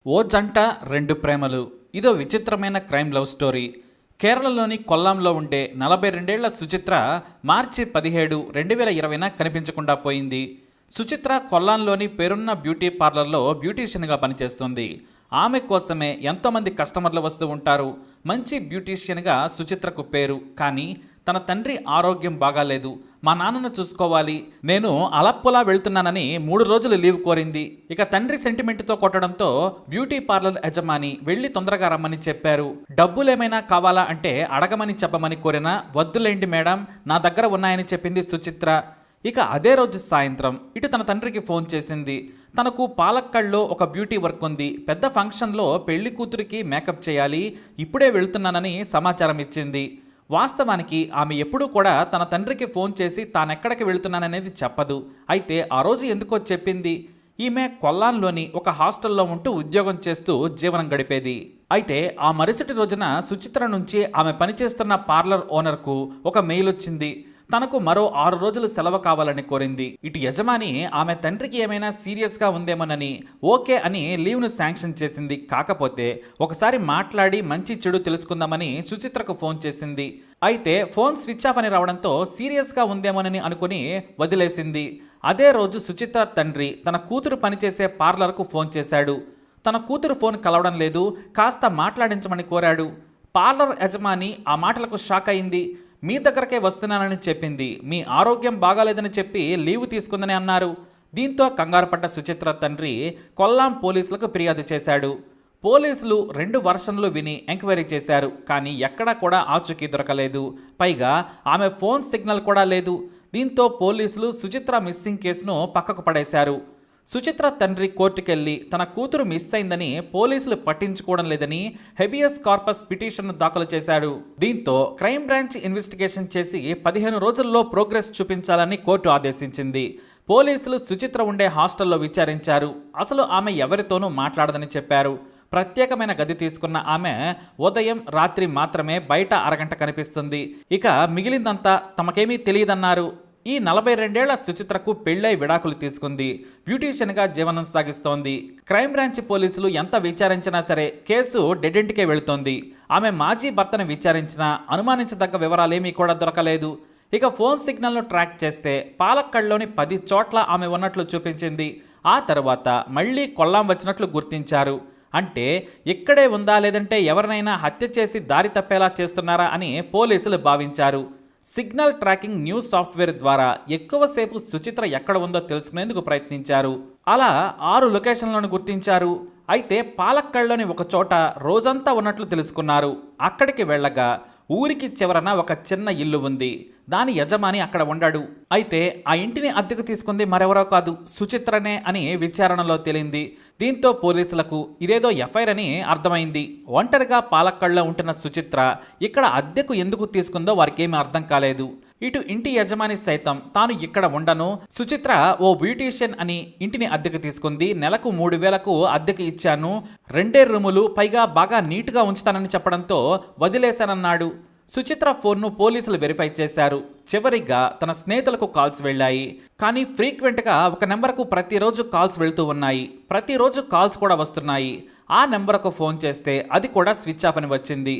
ఓ జంట రెండు ప్రేమలు ఇదో విచిత్రమైన క్రైమ్ లవ్ స్టోరీ. కేరళలోని కొల్లాంలో ఉండే 42 సుచిత్ర మార్చి 17, 2020న కనిపించకుండా పోయింది. సుచిత్ర కొల్లాంలోని పేరున్న బ్యూటీ పార్లర్లో బ్యూటీషియన్గా పనిచేస్తుంది. ఆమె కోసమే ఎంతోమంది కస్టమర్లు వస్తూ ఉంటారు. మంచి బ్యూటీషియన్గా సుచిత్రకు పేరు. కానీ తన తండ్రి ఆరోగ్యం బాగాలేదు, మా నాన్నను చూసుకోవాలి, నేను అలప్పులా వెళ్తున్నానని 3 రోజులు లీవ్ కోరింది. ఇక తండ్రి సెంటిమెంట్తో కొట్టడంతో బ్యూటీ పార్లర్ యజమాని వెళ్ళి తొందరగా రమ్మని చెప్పారు. డబ్బులేమైనా కావాలా అంటే అడగమని చెప్పమని కోరినా వద్దులేండి మేడం, నా దగ్గర ఉన్నాయని చెప్పింది సుచిత్ర. ఇక అదే రోజు సాయంత్రం ఇటు తన తండ్రికి ఫోన్ చేసింది. తనకు పాలక్కడ్లో ఒక బ్యూటీ వర్క్ ఉంది, పెద్ద ఫంక్షన్లో పెళ్లి కూతురికి మేకప్ చేయాలి, ఇప్పుడే వెళ్తున్నానని సమాచారం ఇచ్చింది. వాస్తవానికి ఆమె ఎప్పుడూ కూడా తన తండ్రికి ఫోన్ చేసి తానెక్కడికి వెళుతున్నాననేది చెప్పదు. అయితే ఆ రోజు ఎందుకో చెప్పింది. ఈమె కొల్లాంలోని ఒక హాస్టల్లో ఉంటూ ఉద్యోగం చేస్తూ జీవనం గడిపేది. అయితే ఆ మరుసటి రోజున సుచిత్ర నుంచి ఆమె పనిచేస్తున్న పార్లర్ ఓనర్కు ఒక మెయిల్ వచ్చింది. తనకు మరో 6 రోజులు సెలవు కావాలని కోరింది. ఇటు యజమాని ఆమె తండ్రికి ఏమైనా సీరియస్గా ఉందేమోనని ఓకే అని లీవ్ను శాంక్షన్ చేసింది. కాకపోతే ఒకసారి మాట్లాడి మంచి చెడు తెలుసుకుందామని సుచిత్రకు ఫోన్ చేసింది. అయితే ఫోన్ స్విచ్ ఆఫ్ అని రావడంతో సీరియస్గా ఉందేమోనని అనుకుని వదిలేసింది. అదే రోజు సుచిత్ర తండ్రి తన కూతురు పనిచేసే పార్లర్కు ఫోన్ చేశాడు. తన కూతురు ఫోన్ కలవడం లేదు, కాస్త మాట్లాడించమని కోరాడు. పార్లర్ యజమాని ఆ మాటలకు షాక్ అయింది. మీ దగ్గరకే వస్తున్నానని చెప్పింది, మీ ఆరోగ్యం బాగాలేదని చెప్పి లీవ్ తీసుకుందని అన్నారు. దీంతో కంగారు పడ్డ సుచిత్ర తండ్రి కొల్లాం పోలీసులకు ఫిర్యాదు చేశాడు. పోలీసులు 2 వర్షన్లు విని ఎంక్వైరీ చేశారు. కానీ ఎక్కడా కూడా ఆచూకీ దొరకలేదు. పైగా ఆమె ఫోన్ సిగ్నల్ కూడా లేదు. దీంతో పోలీసులు సుచిత్ర మిస్సింగ్ కేసును పక్కకు పడేశారు. సుచిత్ర తండ్రి కోర్టుకెళ్లి తన కూతురు మిస్ అయిందని పోలీసులు పట్టించుకోవడం లేదని హెబియస్ కార్పస్ పిటిషన్ దాఖలు చేశాడు. దీంతో క్రైమ్ బ్రాంచ్ ఇన్వెస్టిగేషన్ చేసి 15 రోజుల్లో ప్రోగ్రెస్ చూపించాలని కోర్టు ఆదేశించింది. పోలీసులు సుచిత్ర ఉండే హాస్టల్లో విచారించారు. అసలు ఆమె ఎవరితోనూ మాట్లాడదని చెప్పారు. ప్రత్యేకమైన గది తీసుకున్న ఆమె ఉదయం రాత్రి మాత్రమే బయట అరగంట కనిపిస్తుంది. ఇక మిగిలిందంతా తమకేమీ తెలియదన్నారు. ఈ 42 సుచిత్రకు పెళ్లై విడాకులు తీసుకుంది. బ్యూటీషియన్గా జీవనం సాగిస్తోంది. క్రైమ్ బ్రాంచ్ పోలీసులు ఎంత విచారించినా సరే కేసు డెడెంట్కే వెళుతోంది. ఆమె మాజీ భర్తను విచారించినా అనుమానించదగ్గ వివరాలేమీ కూడా దొరకలేదు. ఇక ఫోన్ సిగ్నల్ను ట్రాక్ చేస్తే పాలక్కడ్లోని 10 చోట్ల ఆమె ఉన్నట్లు చూపించింది. ఆ తర్వాత మళ్లీ కొల్లాం వచ్చినట్లు గుర్తించారు. అంటే ఇక్కడే ఉందా, లేదంటే ఎవరినైనా హత్య చేసి దారి తప్పేలా చేస్తున్నారా అని పోలీసులు భావించారు. సిగ్నల్ ట్రాకింగ్ న్యూస్ సాఫ్ట్వేర్ ద్వారా ఎక్కువసేపు సుచిత్ర ఎక్కడ ఉందో తెలుసుకునేందుకు ప్రయత్నించారు. అలా 6 లొకేషన్లను గుర్తించారు. అయితే పాలక్కడ్లోని ఒక చోట రోజంతా ఉన్నట్లు తెలుసుకున్నారు. అక్కడికి వెళ్ళగా ఊరికి చివరన ఒక చిన్న ఇల్లు ఉంది. దాని యజమాని అక్కడ ఉండడు. అయితే ఆ ఇంటిని అద్దెకు తీసుకుంది మరెవరో కాదు, సుచిత్రనే అని విచారణలో తేలింది. దీంతో పోలీసులకు ఇదేదో ఎఫ్ఐఆర్ అని అర్థమైంది. ఒంటరిగా పాలక్కడ్లో ఉంటున్న సుచిత్ర ఇక్కడ అద్దెకు ఎందుకు తీసుకుందో వారికేమీ అర్థం కాలేదు. ఇటు ఇంటి యజమాని సైతం తాను ఇక్కడ ఉండను, సుచిత్ర ఓ బ్యూటీషియన్ అని ఇంటిని అద్దెకు తీసుకుంది, నెలకు 3000కు అద్దెకు ఇచ్చాను, 2 రూములు, పైగా బాగా నీట్గా ఉంచుతానని చెప్పడంతో వదిలేశానన్నాడు. సుచిత్ర ఫోన్ను పోలీసులు వెరిఫై చేశారు. చివరిగా తన స్నేహితులకు కాల్స్ వెళ్ళాయి. కానీ ఫ్రీక్వెంట్గా ఒక నెంబర్కు ప్రతిరోజు కాల్స్ వెళ్తూ ఉన్నాయి. ప్రతిరోజు కాల్స్ కూడా వస్తున్నాయి. ఆ నెంబర్కు ఫోన్ చేస్తే అది కూడా స్విచ్ ఆఫ్ అని వచ్చింది.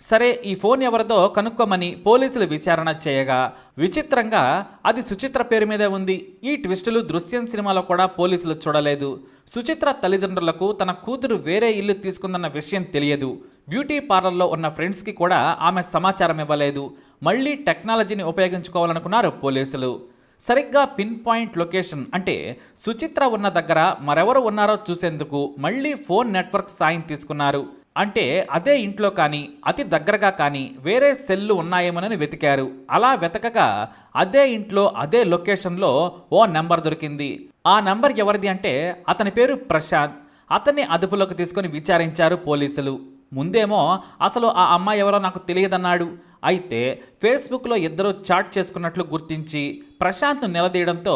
సరే, ఈ ఫోన్ ఎవరిదో కనుక్కోమని పోలీసులు విచారణ చేయగా విచిత్రంగా అది సుచిత్ర పేరు మీదే ఉంది. ఈ ట్విస్టులు దృశ్యం సినిమాలో కూడా పోలీసులు చూడలేదు. సుచిత్ర తల్లిదండ్రులకు తన కూతురు వేరే ఇల్లు తీసుకుందన్న విషయం తెలియదు. బ్యూటీ పార్లర్లో ఉన్న ఫ్రెండ్స్కి కూడా ఆమె సమాచారం ఇవ్వలేదు. మళ్ళీ టెక్నాలజీని ఉపయోగించుకోవాలనుకున్నారు పోలీసులు. సరిగ్గా పిన్ పాయింట్ లొకేషన్ అంటే సుచిత్ర ఉన్న దగ్గర మరెవరు ఉన్నారో చూసేందుకు మళ్ళీ ఫోన్ నెట్వర్క్ సాయం తీసుకున్నారు. అంటే అదే ఇంట్లో కానీ అతి దగ్గరగా కానీ వేరే సెల్లు ఉన్నాయేమోనని వెతికారు. అలా వెతకగా అదే ఇంట్లో అదే లొకేషన్లో ఓ నెంబర్ దొరికింది. ఆ నెంబర్ ఎవరిది అంటే అతని పేరు ప్రశాంత్. అతన్ని అదుపులోకి తీసుకొని విచారించారు పోలీసులు. ముందేమో అసలు ఆ అమ్మాయి ఎవరో నాకు తెలియదన్నాడు. అయితే ఫేస్బుక్లో ఇద్దరు చాట్ చేసుకున్నట్లు గుర్తించి ప్రశాంత్ను నిలదీయడంతో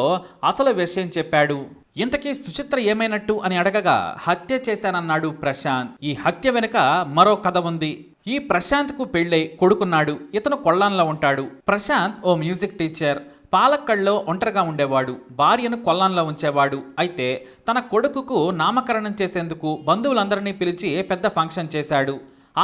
అసలు విషయం చెప్పాడు. ఇంతకీ సుచిత్ర ఏమైనట్టు అని అడగగా హత్య చేశానన్నాడు ప్రశాంత్. ఈ హత్య వెనుక మరో కథ ఉంది. ఈ ప్రశాంత్కు పెళ్ళై కొడుకున్నాడు. ఇతను కొల్లాంలో ఉంటాడు. ప్రశాంత్ ఓ మ్యూజిక్ టీచర్. పాలక్కడ్లో ఒంటరిగా ఉండేవాడు. భార్యను కొల్లాంలో ఉంచేవాడు. అయితే తన కొడుకుకు నామకరణం చేసేందుకు బంధువులందరినీ పిలిచి పెద్ద ఫంక్షన్ చేశాడు.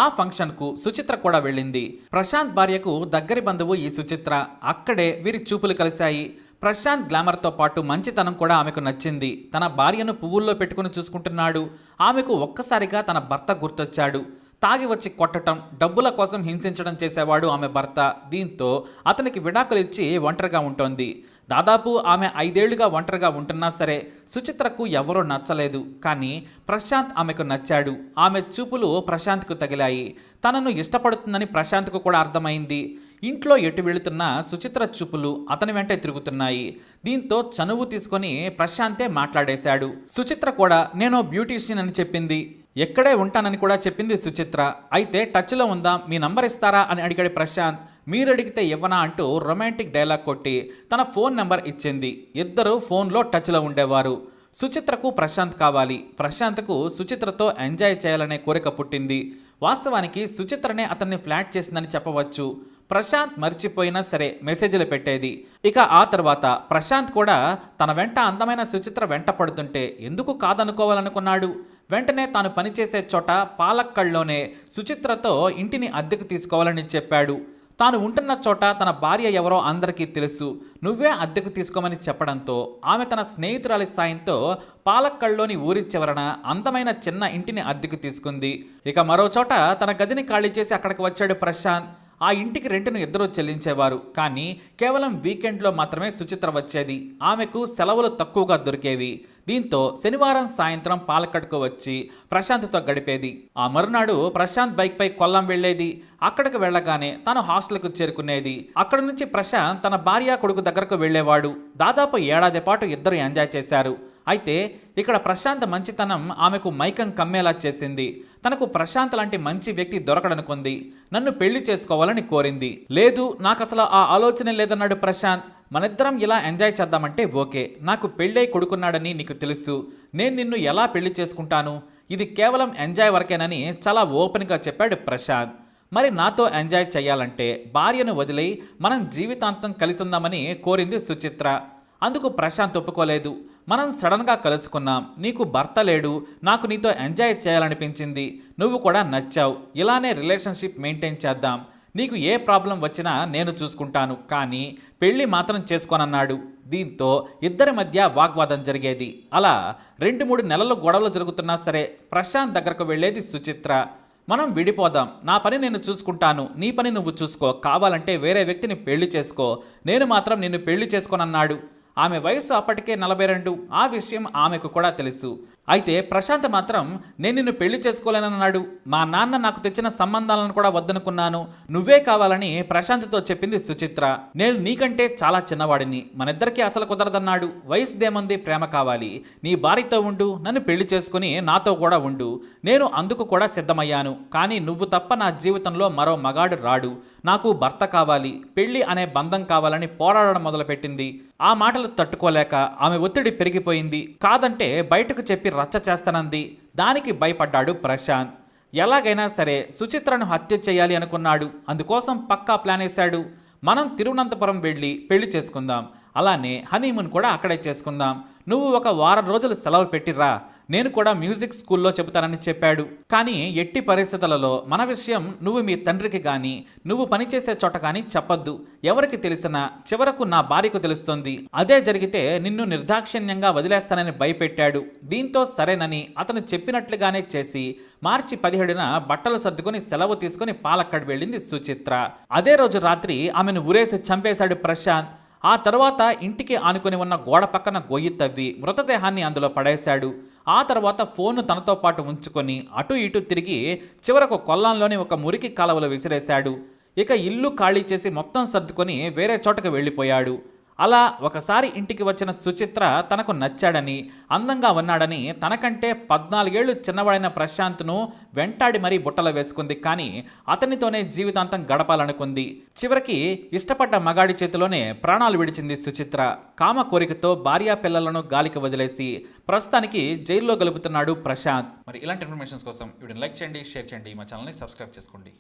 ఆ ఫంక్షన్కు సుచిత్ర కూడా వెళ్ళింది. ప్రశాంత్ భార్యకు దగ్గరి బంధువు ఈ సుచిత్ర. అక్కడే వీరి చూపులు కలిశాయి. ప్రశాంత్ గ్లామర్తో పాటు మంచితనం కూడా ఆమెకు నచ్చింది. తన భార్యను పువ్వుల్లో పెట్టుకుని చూసుకుంటున్నాడు. ఆమెకు ఒక్కసారిగా తన భర్త గుర్తొచ్చాడు. తాగి వచ్చి కొట్టడం, డబ్బుల కోసం హింసించడం చేసేవాడు ఆమె భర్త. దీంతో అతనికి విడాకులు ఇచ్చి ఒంటరిగా ఉంటోంది. దాదాపు ఆమె 5 ఏళ్లుగా ఒంటరిగా ఉంటున్నా సరే సుచిత్రకు ఎవరూ నచ్చలేదు. కానీ ప్రశాంత్ ఆమెకు నచ్చాడు. ఆమె చూపులు ప్రశాంత్కు తగిలాయి. తనను ఇష్టపడుతుందని ప్రశాంత్కు కూడా అర్థమైంది. ఇంట్లో ఎటు వెళుతున్నా సుచిత్ర చూపులు అతని వెంటే తిరుగుతున్నాయి. దీంతో చనువు తీసుకొని ప్రశాంతే మాట్లాడేశాడు. సుచిత్ర కూడా నేను బ్యూటీషియన్ అని చెప్పింది. ఎక్కడే ఉంటానని కూడా చెప్పింది సుచిత్ర. అయితే టచ్లో ఉందాం, మీ నంబర్ ఇస్తారా అని అడిగాడు ప్రశాంత్. మీరడిగితే ఇవ్వనా అంటూ రొమాంటిక్ డైలాగ్ కొట్టి తన ఫోన్ నెంబర్ ఇచ్చింది. ఇద్దరు ఫోన్లో టచ్లో ఉండేవారు. సుచిత్రకు ప్రశాంత్ కావాలి. ప్రశాంత్కు సుచిత్రతో ఎంజాయ్ చేయాలనే కోరిక పుట్టింది. వాస్తవానికి సుచిత్రనే అతన్ని ఫ్లాట్ చేసిందని చెప్పవచ్చు. ప్రశాంత్ మర్చిపోయినా సరే మెసేజ్లు పెట్టేది. ఇక ఆ తర్వాత ప్రశాంత్ కూడా తన వెంట అందమైన సుచిత్ర వెంట పడుతుంటే ఎందుకు కాదనుకోవాలనుకున్నాడు. వెంటనే తాను పనిచేసే చోట పాలక్కడ్లోనే సుచిత్రతో ఇంటిని అద్దెకు తీసుకోవాలని చెప్పాడు. తాను ఉంటున్న చోట తన భార్య ఎవరో అందరికీ తెలుసు. నువ్వే అద్దెకు తీసుకోమని చెప్పడంతో ఆమె తన స్నేహితురాలి సాయంతో పాలక్కడ్లోని ఊరి చివరన అందమైన చిన్న ఇంటిని అద్దెకు తీసుకుంది. ఇక మరో చోట తన గదిని ఖాళీ చేసి అక్కడికి వచ్చాడు ప్రశాంత్. ఆ ఇంటికి రెంట్ను ఇద్దరూ చెల్లించేవారు. కానీ కేవలం వీకెండ్లో మాత్రమే సుచిత్ర వచ్చేది. ఆమెకు సెలవులు తక్కువగా దొరికేవి. దీంతో శనివారం సాయంత్రం పాలక్కడ్కు వచ్చి ప్రశాంత్తో గడిపేది. ఆ మరునాడు ప్రశాంత్ బైక్పై కొల్లాం వెళ్లేది. అక్కడికి వెళ్ళగానే తను హాస్టల్కు చేరుకునేది. అక్కడి నుంచి ప్రశాంత్ తన భార్య కొడుకు దగ్గరకు వెళ్లేవాడు. దాదాపు ఏడాది పాటు ఇద్దరు ఎంజాయ్ చేశారు. అయితే ఇక్కడ ప్రశాంత్ మంచితనం ఆమెకు మైకం కమ్మేలా చేసింది. తనకు ప్రశాంత్ లాంటి మంచి వ్యక్తి దొరకడనుకుంది. నన్ను పెళ్లి చేసుకోవాలని కోరింది. లేదు, నాకు అసలు ఆ ఆలోచన లేదన్నాడు ప్రశాంత్. మనిద్దరం ఇలా ఎంజాయ్ చేద్దామంటే ఓకే. నాకు పెళ్ళై కొడుకున్నాడని నీకు తెలుసు. నేను నిన్ను ఎలా పెళ్లి చేసుకుంటాను? ఇది కేవలం ఎంజాయ్ వరకేనని చాలా ఓపెన్గా చెప్పాడు ప్రశాంత్. మరి నాతో ఎంజాయ్ చేయాలంటే భార్యను వదిలి మనం జీవితాంతం కలిసి ఉందామని కోరింది సుచిత్ర. అందుకు ప్రశాంత్ ఒప్పుకోలేదు. మనం సడన్గా కలుసుకున్నాం. నీకు భర్త లేడు. నాకు నీతో ఎంజాయ్ చేయాలనిపించింది. నువ్వు కూడా నచ్చావు. ఇలానే రిలేషన్షిప్ మెయింటైన్ చేద్దాం. నీకు ఏ ప్రాబ్లం వచ్చినా నేను చూసుకుంటాను. కానీ పెళ్లి మాత్రం చేసుకోనన్నాడు. దీంతో ఇద్దరి మధ్య వాగ్వాదం జరిగేది. అలా 2-3 నెలలు గొడవలు జరుగుతున్నా సరే ప్రశాంత్ దగ్గరకు వెళ్ళేది సుచిత్ర. మనం విడిపోదాం. నా పని నేను చూసుకుంటాను. నీ పని నువ్వు చూసుకో. కావాలంటే వేరే వ్యక్తిని పెళ్లి చేసుకో. నేను మాత్రం నిన్ను పెళ్లి చేసుకోనన్నాడు. ఆమె వయసు అప్పటికే 42. ఆ విషయం ఆమెకు కూడా తెలుసు. అయితే ప్రశాంత్ మాత్రం నేను నిన్ను పెళ్లి చేసుకోలేనన్నాడు. మా నాన్న నాకు తెచ్చిన సంబంధాలను కూడా వద్దనుకున్నాను. నువ్వే కావాలని ప్రశాంత్తో చెప్పింది సుచిత్ర. నేను నీకంటే చాలా చిన్నవాడిని. మనిద్దరికీ అసలు కుదరదన్నాడు. వయసుదేముంది, ప్రేమ కావాలి. నీ భార్యతో ఉండు. నన్ను పెళ్లి చేసుకుని నాతో కూడా ఉండు. నేను అందుకు కూడా సిద్ధమయ్యాను. కానీ నువ్వు తప్ప నా జీవితంలో మరో మగాడు రాడు. నాకు భర్త కావాలి. పెళ్లి అనే బంధం కావాలని పోరాడడం మొదలుపెట్టింది. ఆ మాటలు తట్టుకోలేక ఆమె ఒత్తిడి పెరిగిపోయింది. కాదంటే బయటకు చెప్పి రచ్చ చేస్తానంది. దానికి భయపడ్డాడు ప్రశాంత్. ఎలాగైనా సరే సుచిత్రను హత్య చేయాలి అనుకున్నాడు. అందుకోసం పక్కా ప్లాన్ వేశాడు. మనం తిరువనంతపురం వెళ్ళి పెళ్లి చేసుకుందాం. అలానే హనీమూన్ కూడా అక్కడే చేసుకుందాం. నువ్వు ఒక వారం రోజులు సెలవు పెట్టిరా. నేను కూడా మ్యూజిక్ స్కూల్లో చెబుతానని చెప్పాడు. కానీ ఎట్టి పరిస్థితులలో మన విషయం నువ్వు మీ తండ్రికి కానీ నువ్వు పనిచేసే చోట కానీ చెప్పొద్దు. ఎవరికి తెలిసినా చివరకు నా భార్యకు తెలుస్తుంది. అదే జరిగితే నిన్ను నిర్దాక్షిణ్యంగా వదిలేస్తానని భయపెట్టాడు. దీంతో సరేనని అతను చెప్పినట్లుగానే చేసి మార్చి 17న బట్టలు సర్దుకొని సెలవు తీసుకుని పాలక్కడ్ వెళ్ళింది సుచిత్ర. అదే రోజు రాత్రి ఆమెను ఉరేసి చంపేశాడు ప్రశాంత్. ఆ తర్వాత ఇంటికి ఆనుకొని ఉన్న గోడ పక్కన గొయ్యి తవ్వి మృతదేహాన్ని అందులో పడేశాడు. ఆ తర్వాత ఫోన్ను తనతో పాటు ఉంచుకొని అటు ఇటు తిరిగి చివరకు కొల్లాంలోని ఒక మురికి కాలువలో విసిరేశాడు. ఇక ఇల్లు ఖాళీ చేసి మొత్తం సర్దుకొని వేరే చోటకు వెళ్ళిపోయాడు. అలా ఒకసారి ఇంటికి వచ్చిన సుచిత్ర తనకు నచ్చాడని, అందంగా ఉన్నాడని తనకంటే 14 ఏళ్లు చిన్నవాడైన ప్రశాంత్ను వెంటాడి మరీ బుట్టలో వేసుకుంది. కానీ అతనితోనే జీవితాంతం గడపాలనుకుంది. చివరికి ఇష్టపడ్డ మగాడి చేతిలోనే ప్రాణాలు విడిచింది సుచిత్ర. కామ కోరికతో భార్యా పిల్లలను గాలికి వదిలేసి ప్రస్తుతానికి జైల్లో గలుపుతున్నాడు ప్రశాంత్. మరి ఇలాంటి ఇన్ఫర్మేషన్స్ కోసం వీడియోని లైక్ చేయండి, షేర్ చేయండి, మా ఛానల్ని సబ్స్క్రైబ్ చేసుకోండి.